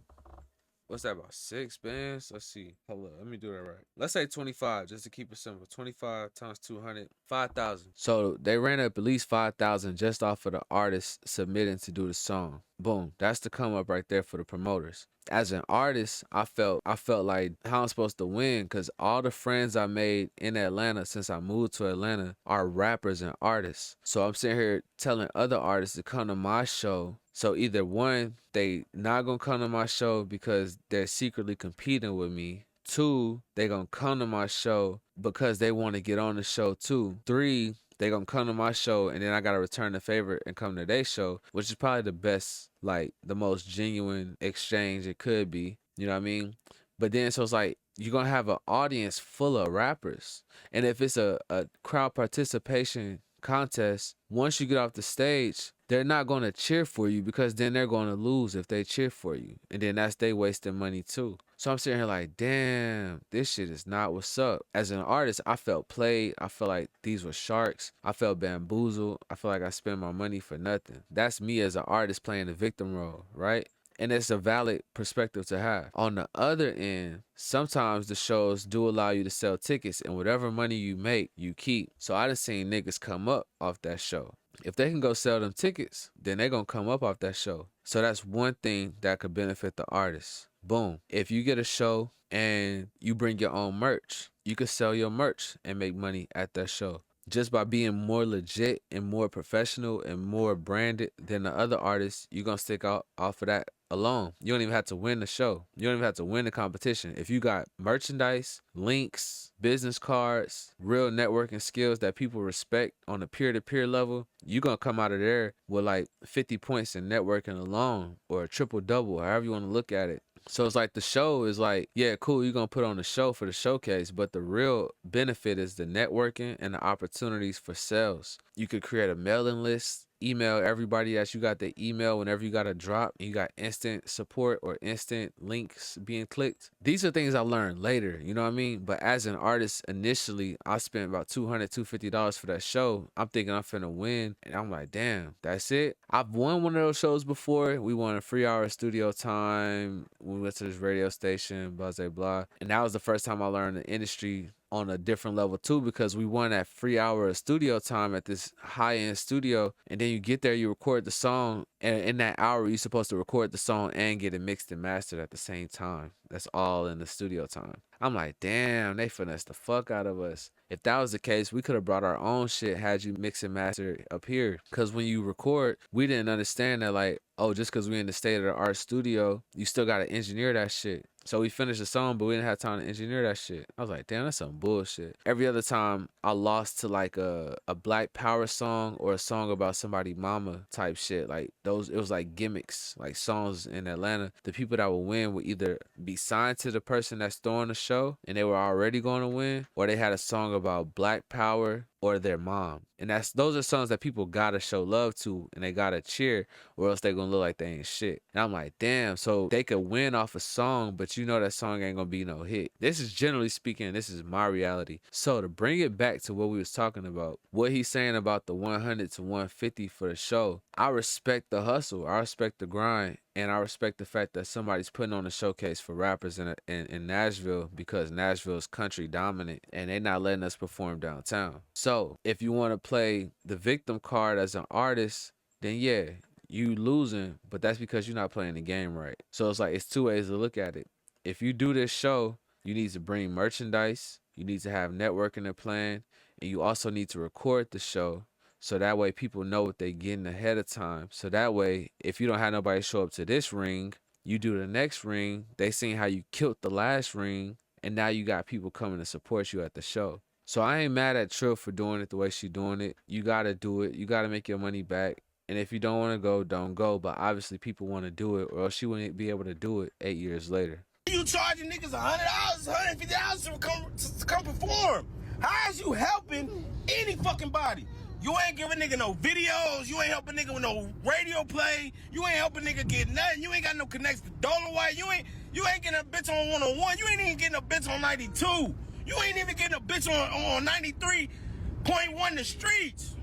what's that, about 6 bands? Let's see. Hold up, let me do that right. Let's say 25, just to keep it simple. 25 times 200, 5,000. So they ran up at least 5,000 just off of the artists submitting to do the song. Boom, that's the come up right there for the promoters. As an artist, I felt like how I'm supposed to win, because all the friends I made in Atlanta since I moved to Atlanta are rappers and artists. So I'm sitting here telling other artists to come to my show. So either 1, they not gonna come to my show because they're secretly competing with me. 2, they gonna come to my show because they want to get on the show too. 3, they gonna come to my show and then I gotta return the favor and come to their show, which is probably the best, like the most genuine exchange it could be. You know what I mean? But then so it's like you're gonna have an audience full of rappers. And if it's a crowd participation contest, once you get off the stage, they're not going to cheer for you because then they're going to lose if they cheer for you. And then that's they wasting money too. So I'm sitting here like, damn, this shit is not what's up. As an artist, I felt played. I felt like these were sharks. I felt bamboozled. I feel like I spent my money for nothing. That's me as an artist playing the victim role, right? And it's a valid perspective to have. On the other end, sometimes the shows do allow you to sell tickets, and whatever money you make, you keep. So I done seen niggas come up off that show. If they can go sell them tickets, then they gonna come up off that show. So that's one thing that could benefit the artist. Boom. If you get a show and you bring your own merch, you could sell your merch and make money at that show. Just by being more legit and more professional and more branded than the other artists, you're going to stick out off of that alone. You don't even have to win the show. You don't even have to win the competition. If you got merchandise, links, business cards, real networking skills that people respect on a peer-to-peer level, you're going to come out of there with like 50 points in networking alone, or a triple-double, however you want to look at it. So it's like the show is like, yeah, cool, you're going to put on the show for the showcase, but the real benefit is the networking and the opportunities for sales. You could create a mailing list, email everybody that you got the email whenever you got a drop, and you got instant support or instant links being clicked. These are things I learned later, you know what I mean? But as an artist, initially, I spent about $200, $250 for that show. I'm thinking I'm finna win, and I'm like, damn, that's it? I've won one of those shows before. We won a free hour of studio time. We went to this radio station, blah, blah, blah. And that was the first time I learned the industry on a different level too, because we won that free hour of studio time at this high-end studio, and then you get there, you record the song, and in that hour you're supposed to record the song and get it mixed and mastered at the same time. That's all in the studio time. I'm like, damn, they finessed the fuck out of us. If that was the case, we could have brought our own shit had you mix and master up here. Because when you record, we didn't understand that, like, oh, just because we in the state-of-the-art studio, you still got to engineer that shit. So we finished the song, but we didn't have time to engineer that shit. I was like, damn, that's some bullshit. Every other time I lost to like a Black Power song or a song about somebody mama type shit. Like those, it was like gimmicks, like songs in Atlanta. The people that would win would either be signed to the person that's throwing the show and they were already going to win, or they had a song about Black Power or their mom. And those are songs that people gotta show love to and they gotta cheer, or else they gonna look like they ain't shit. And I'm like, damn, so they could win off a song, but you know that song ain't gonna be no hit. This is generally speaking, this is my reality. So to bring it back to what we was talking about, what he's saying about the 100 to 150 for the show, I respect the hustle, I respect the grind, and I respect the fact that somebody's putting on a showcase for rappers in Nashville, because Nashville is country dominant and they not letting us perform downtown. So if you want to play the victim card as an artist, then yeah, you losing, but that's because you're not playing the game right. So it's like, it's two ways to look at it. If you do this show, you need to bring merchandise, you need to have networking and plan, and you also need to record the show. So that way people know what they getting ahead of time. So that way, if you don't have nobody show up to this ring, you do the next ring, they seen how you killed the last ring, and now you got people coming to support you at the show. So I ain't mad at Trill for doing it the way she doing it. You gotta do it. You gotta make your money back. And if you don't want to go, don't go. But obviously people want to do it, or else she wouldn't be able to do it 8 years later. You charging niggas $100, $150 to come perform. How is you helping any fucking body? You ain't giving nigga no videos. You ain't helping nigga with no radio play. You ain't helping nigga get nothing. You ain't got no connects to Dolomite. You ain't getting a bitch on 101. You ain't even getting a bitch on 92. You ain't even getting a bitch on 93.1 the streets.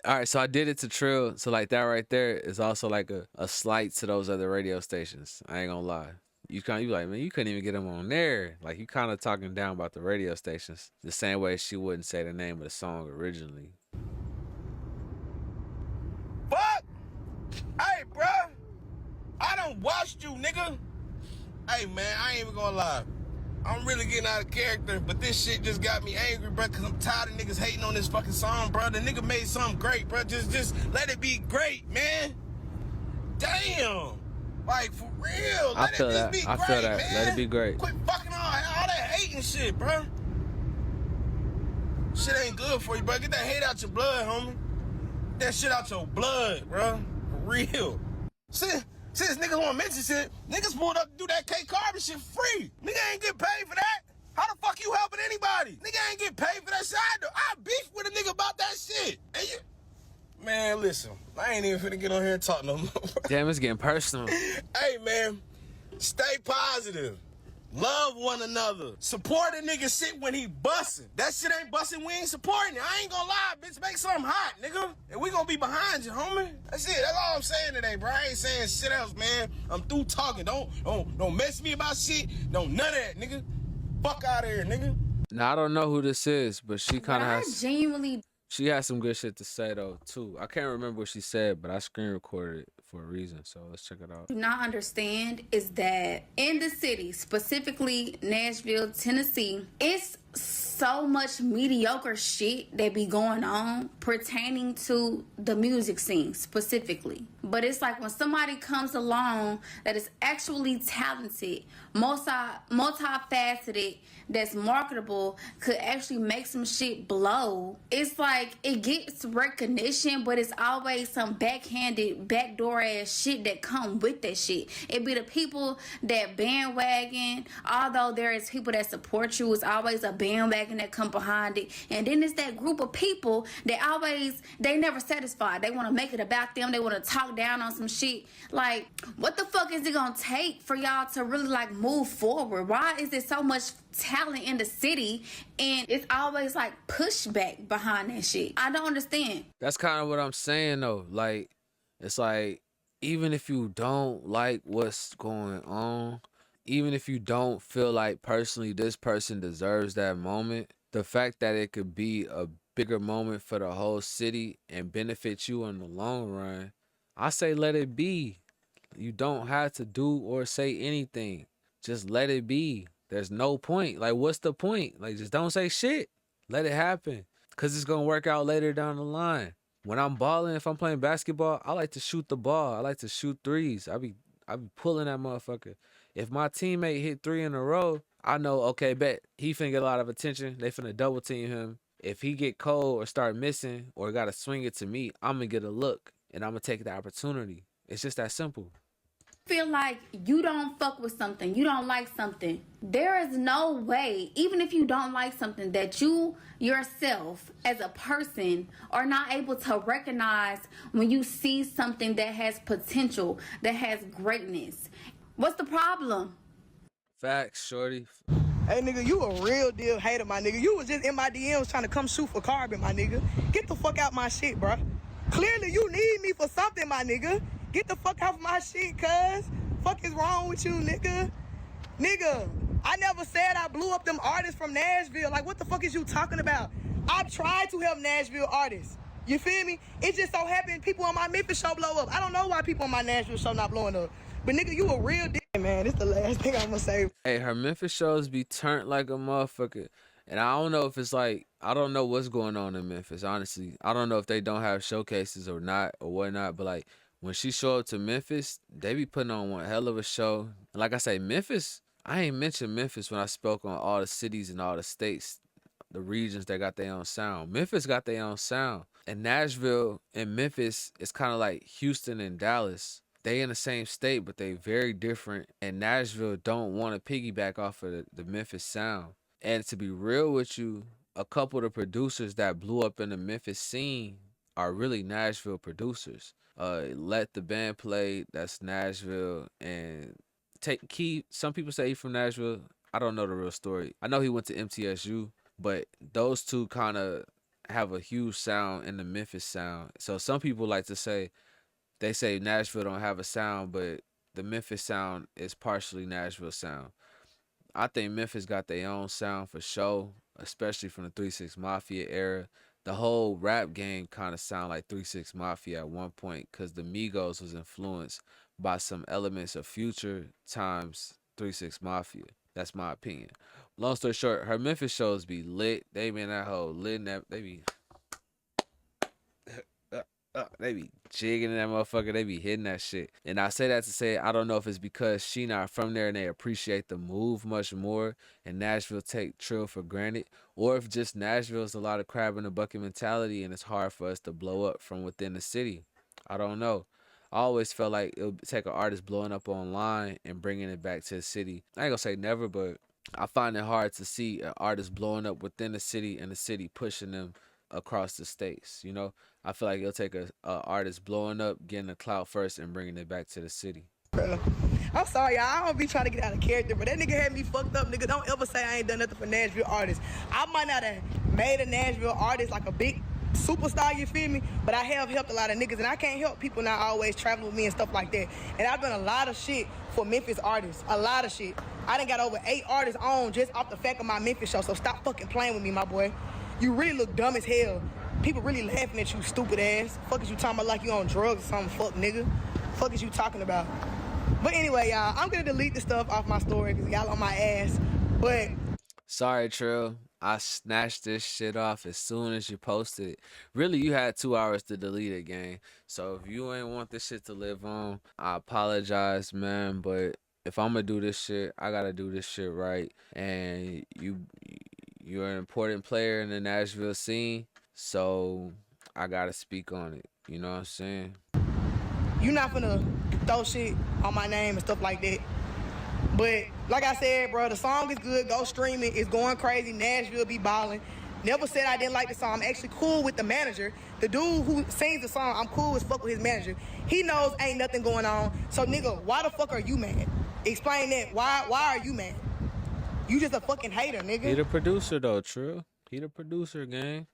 All right, so I did it to Trill. So like that right there is also like a slight to those other radio stations. I ain't gonna lie. You like, man, you couldn't even get them on there. Like, you kind of talking down about the radio stations the same way she wouldn't say the name of the song originally. Fuck! Hey, bruh! I done watched you, nigga. Hey, man, I ain't even gonna lie. I'm really getting out of character, but this shit just got me angry, bruh, because I'm tired of niggas hating on this fucking song, bruh. The nigga made something great, bruh. Just let it be great, man. Damn. Like, for real. I feel that. I feel that. Man. Let it be great. Quit fucking all that hating shit, bruh. Shit ain't good for you, bruh. Get that hate out your blood, homie. Get that shit out your blood, bruh. For real. Since niggas want to mention shit, niggas pulled up to do that K Carbon shit free. Nigga ain't get paid for that. How the fuck you helping anybody? Nigga ain't get paid for that shit. I beef with a nigga about that shit. And you... Man, listen, I ain't even finna get on here and talk no more. Damn, it's getting personal. Hey, man, stay positive. Love one another. Support a nigga shit when he bustin'. That shit ain't bustin', we ain't supporting it. I ain't gonna lie, bitch. Make something hot, nigga. And we gonna be behind you, homie. That's it. That's all I'm saying today, bro. I ain't saying shit else, man. I'm through talking. Don't mess me about shit. Don't none of that, nigga. Fuck out of here, nigga. Now, I don't know who this is, but she kind of has... genuinely... She has some good shit to say, though, too. I can't remember what she said, but I screen recorded it for a reason, so let's check it out. Do not understand is that in the city, specifically Nashville, Tennessee, it's so much mediocre shit that be going on pertaining to the music scene specifically. But it's like when somebody comes along that is actually talented, multifaceted, that's marketable, could actually make some shit blow. It's like it gets recognition, but it's always some backhanded, backdoor ass shit that come with that shit. It be the people that bandwagon, although there is people that support you, it's always a bandwagon that come behind it. And then it's that group of people that they never satisfied. They want to make it about them. They want to talk down on some shit. Like, what the fuck is it gonna take for y'all to really like move forward? Why is there so much talent in the city and it's always like pushback behind that shit? I don't understand. That's kind of what I'm saying, though. Like, it's like, even if you don't like what's going on, even if you don't feel like personally this person deserves that moment, the fact that it could be a bigger moment for the whole city and benefit you in the long run, I say let it be. You don't have to do or say anything. Just let it be. There's no point. Like, what's the point? Like, just don't say shit. Let it happen. Because it's going to work out later down the line. When I'm balling, if I'm playing basketball, I like to shoot the ball. I like to shoot threes. I be pulling that motherfucker. If my teammate hit 3 in a row, I know, okay, bet. He finna get a lot of attention. They finna double team him. If he get cold or start missing or got to swing it to me, I'm going to get a look. And I'm going to take the opportunity. It's just that simple. Feel like you don't fuck with something, you don't like something, there is no way, even if you don't like something, that you yourself as a person are not able to recognize when you see something that has potential, that has greatness. What's the problem? Facts, shorty. Hey, nigga, you a real deal hater, my nigga. You was just in my DMs trying to come shoot for Carbon, my nigga. Get the fuck out my shit, bro. Clearly, you need me for something, my nigga. Get the fuck off my shit, cuz. Fuck is wrong with you, nigga? Nigga, I never said I blew up them artists from Nashville. Like, what the fuck is you talking about? I tried to help Nashville artists. You feel me? It just so happened people on my Memphis show blow up. I don't know why people on my Nashville show not blowing up. But nigga, you a real dick, man. This the last thing I'm gonna say. Hey, her Memphis shows be turned like a motherfucker. And I don't know if it's like, I don't know what's going on in Memphis, honestly. I don't know if they don't have showcases or not or whatnot, but like when she show up to Memphis, they be putting on one hell of a show. And like I say, Memphis, I ain't mentioned Memphis when I spoke on all the cities and all the states, the regions that got their own sound. Memphis got their own sound. And Nashville and Memphis is kind of like Houston and Dallas. They in the same state, but they very different. And Nashville don't want to piggyback off of the Memphis sound. And to be real with you, a couple of the producers that blew up in the Memphis scene are really Nashville producers. Let the Band Play, that's Nashville. And Take Key, some people say he's from Nashville. I don't know the real story. I know he went to MTSU, but those two kind of have a huge sound in the Memphis sound. So some people like to say, they say Nashville don't have a sound, but the Memphis sound is partially Nashville sound. I think Memphis got their own sound for sure, especially from the 3-6 Mafia era. The whole rap game kind of sound like 3-6 Mafia at one point because the Migos was influenced by some elements of Future times 3-6 Mafia. That's my opinion. Long story short, her Memphis shows be lit. They be in that whole lit in that, they be jigging in that motherfucker. They be hitting that shit. And I say that to say, I don't know if it's because she not from there and they appreciate the move much more and Nashville take Trill for granted, or if just Nashville's a lot of crab in the bucket mentality and it's hard for us to blow up from within the city. I don't know. I always felt like it would take an artist blowing up online and bringing it back to the city. I ain't gonna say never, but I find it hard to see an artist blowing up within the city and the city pushing them across the states, you know? I feel like it'll take a artist blowing up, getting the clout first, and bringing it back to the city. Bro, I'm sorry, y'all. I don't be trying to get out of character, but that nigga had me fucked up, nigga. Don't ever say I ain't done nothing for Nashville artists. I might not have made a Nashville artist like a big superstar, you feel me? But I have helped a lot of niggas, and I can't help people not always traveling with me and stuff like that. And I've done a lot of shit for Memphis artists, a lot of shit. I done got over 8 artists on just off the fact of my Memphis show, so stop fucking playing with me, my boy. You really look dumb as hell. People really laughing at you, stupid ass. Fuck is you talking about like you on drugs or something, fuck nigga? Fuck is you talking about? But anyway, y'all, I'm gonna delete the stuff off my story because y'all on my ass. But sorry, Trill. I snatched this shit off as soon as you posted it. Really, you had 2 hours to delete it, gang. So if you ain't want this shit to live on, I apologize, man. But if I'm gonna do this shit, I gotta do this shit right. And you're an important player in the Nashville scene, so I gotta speak on it. You know what I'm saying? you not finna throw shit on my name and stuff like that. But like I said, bro, the song is good. Go stream it. It's going crazy. Nashville Be Ballin. Never said I didn't like the song. I'm actually cool with the manager. The dude who sings the song, I'm cool as fuck with his manager. He knows ain't nothing going on. So nigga, why the fuck are you mad? Explain that. Why are you mad? You just a fucking hater, nigga. He the producer though, Trill. He the producer, gang.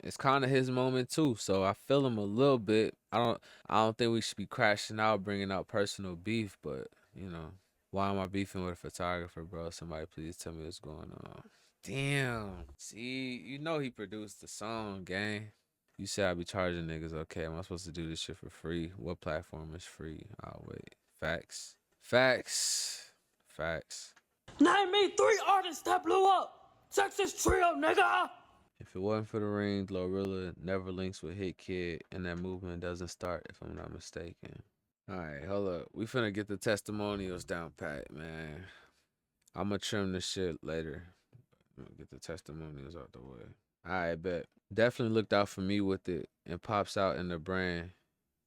It's kind of his moment too, so I feel him a little bit. I don't think we should be crashing out, bringing out personal beef, but you know, why am I beefing with a photographer, bro? Somebody please tell me what's going on. Damn. See, you know he produced the song, gang. You said I be charging niggas. Okay, am I supposed to do this shit for free? What platform is free? I'll wait. Facts. Name me 3 artists that blew up. TexasTrill, nigga. If it wasn't for the ring, Glorilla never links with Hit Kid, and that movement doesn't start, if I'm not mistaken. All right, hold up. We finna get the testimonials down pat, man. I'm gonna trim this shit later. I'm gonna get the testimonials out the way. All right, bet. Definitely looked out for me with it, and pops out in the brand,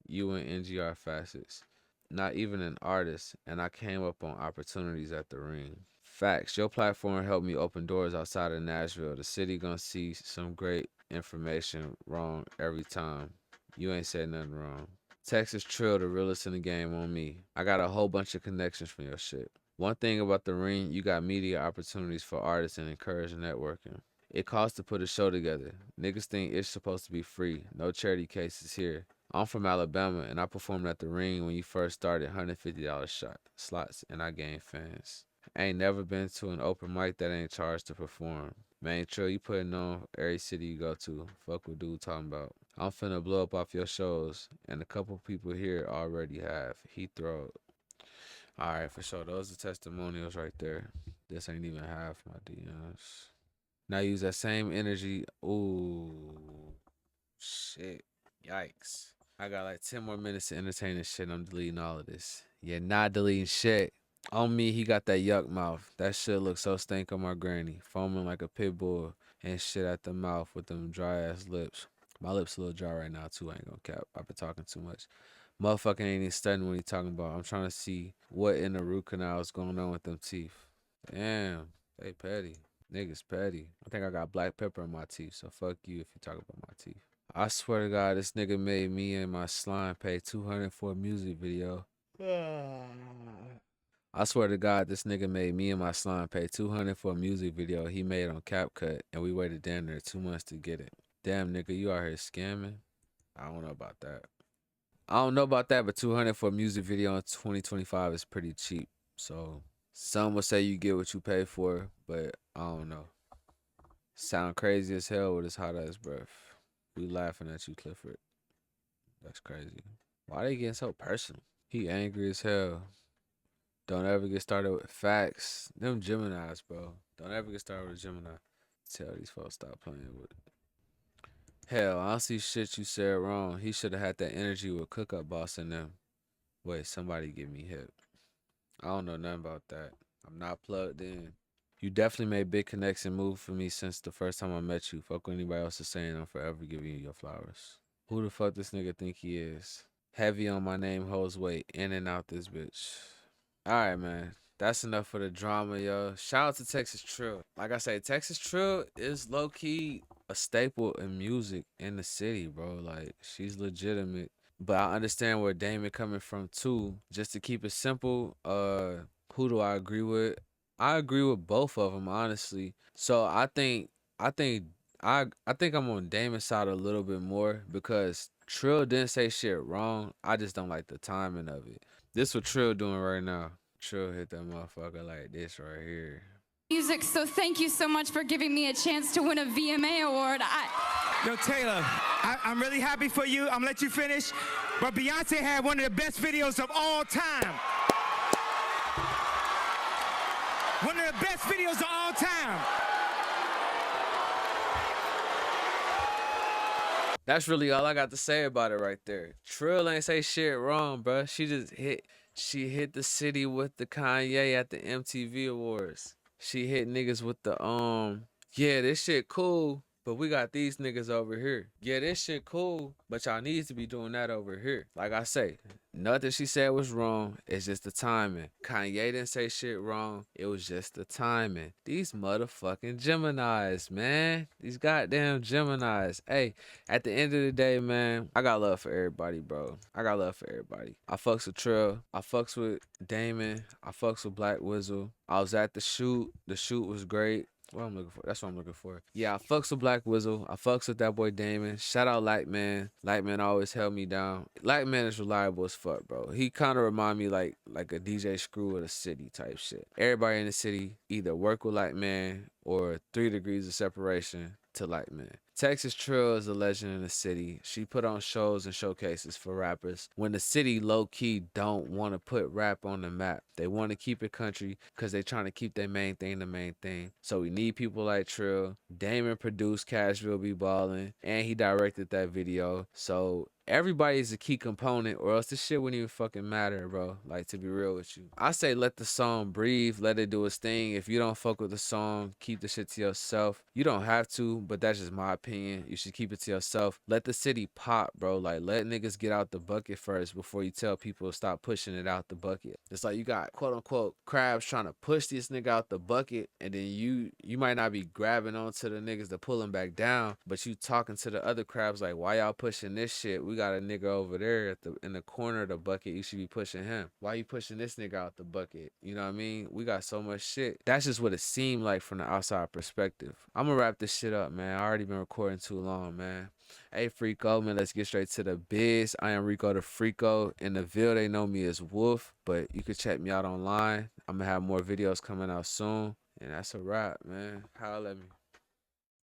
you and NGR facets. not even an artist, and I came up on opportunities at the ring. Facts. Your platform helped me open doors outside of Nashville. The city gonna see some great information wrong every time. You ain't said nothing wrong. TexasTrill, the realest in the game on me. I got a whole bunch of connections from your shit. One thing about the ring, you got media opportunities for artists and encourage networking. It costs to put a show together. Niggas think it's supposed to be free. No charity cases here. I'm from Alabama, and I performed at the ring when you first started $150 slots, and I gained fans. Ain't never been to an open mic that ain't charged to perform. Man, Trill, you putting on every city you go to. Fuck what dude talking about. I'm finna blow up off your shows, and a couple people here already have. He throwed. Alright, for sure. Those are testimonials right there. This ain't even half my DMs. Now use that same energy. Ooh. Shit. Yikes. I got like 10 more minutes to entertain this shit. I'm deleting all of this. Yeah, not deleting shit. On me, he got that yuck mouth. That shit look so stank on my granny. Foaming like a pit bull and shit at the mouth with them dry ass lips. My lips a little dry right now too. I ain't gonna cap. I've been talking too much. Motherfucker ain't even studying what he talking about. I'm trying to see what in the root canal is going on with them teeth. Damn, they petty. Niggas petty. I think I got black pepper in my teeth, so fuck you if you talk about my teeth. I swear to God, this nigga made me and my slime pay $200 for a music video. I swear to God, this nigga made me and my slime pay $200 for a music video he made on CapCut, and we waited damn near 2 months to get it. Damn, nigga, you out here scamming? I don't know about that. I don't know about that, but $200 for a music video in 2025 is pretty cheap. So some would say you get what you pay for, but I don't know. Sound crazy as hell with his hot ass breath. We laughing at you, Clifford. That's crazy. Why they getting so personal? He angry as hell. Don't ever get started with facts. Them Geminis, bro. Don't ever get started with a Gemini. Tell these folks stop playing with it. Hell, I don't see shit you said wrong. He should have had that energy with Cook Up Boss in them. Wait, somebody give me hip. I don't know nothing about that. I'm not plugged in. You definitely made big connection move for me since the first time I met you. Fuck what anybody else is saying. I'm forever giving you your flowers. Who the fuck this nigga think he is? Heavy on my name holds weight. In and out this bitch. Alright, man. That's enough for the drama, yo. Shout out to TexasTrill. Like I say, TexasTrill is low-key a staple in music in the city, bro. Like, she's legitimate. But I understand where Damon coming from, too. Just to keep it simple, who do I agree with? I agree with both of them, honestly. So I think I'm on Damon's side a little bit more because Trill didn't say shit wrong. I just don't like the timing of it. This what Trill doing right now. Trill hit that motherfucker like this right here. Music, so thank you so much for giving me a chance to win a VMA award. Yo, Taylor, I'm really happy for you. I'm gonna let you finish. But Beyonce had one of the best videos of all time. One of the best videos of all time. That's really all I got to say about it right there. Trill ain't say shit wrong, bro. She hit the city with the Kanye at the MTV Awards. She hit niggas with the yeah, this shit cool, but we got these niggas over here. Yeah, this shit cool, but y'all need to be doing that over here. Like I say, nothing she said was wrong. It's just the timing. Kanye didn't say shit wrong. It was just the timing. These motherfucking Geminis, man. These goddamn Geminis. Hey, at the end of the day, man, I got love for everybody, bro. I got love for everybody. I fucks with Trill. I fucks with Damon. I fucks with Black Wizzle. I was at the shoot. The shoot was great. What I'm looking for. That's what I'm looking for. Yeah, I fucks with Black Wizzle. I fucks with that boy Damon. Shout out Lightman. Lightman always held me down. Lightman is reliable as fuck, bro. He kind of remind me like a DJ Screw of the city type shit. Everybody in the city either work with Lightman or 3 degrees of separation to Lightman. TexasTrill is a legend in the city. She put on shows and showcases for rappers when the city low-key don't want to put rap on the map. They want to keep it country because they trying to keep their main thing the main thing. So we need people like Trill. Damon produced Cashville Be Ballin, and he directed that video. So Everybody's a key component, or else this shit wouldn't even fucking matter, bro. Like, to be real with you. I say let the song breathe, let it do its thing. If you don't fuck with the song, keep the shit to yourself. You don't have to, but that's just my opinion. You should keep it to yourself. Let the city pop, bro. Like, let niggas get out the bucket first before you tell people to stop pushing it out the bucket. It's like you got, quote unquote, crabs trying to push this nigga out the bucket, and then you might not be grabbing onto the niggas to pull him back down, but you talking to the other crabs like, why y'all pushing this shit? We got a nigga over there in the corner of the bucket. You should be pushing him. Why you pushing this nigga out the bucket? You know what I mean? We got so much shit. That's just what it seemed like from the outside perspective. I'm gonna wrap this shit up, man. I already been recording too long, man. Hey, Freako, man, let's get straight to the biz. I am Rico the Freako. In the Ville, they know me as Wolf, but you can check me out online. I'm gonna have more videos coming out soon. And that's a wrap, man. Holla at me.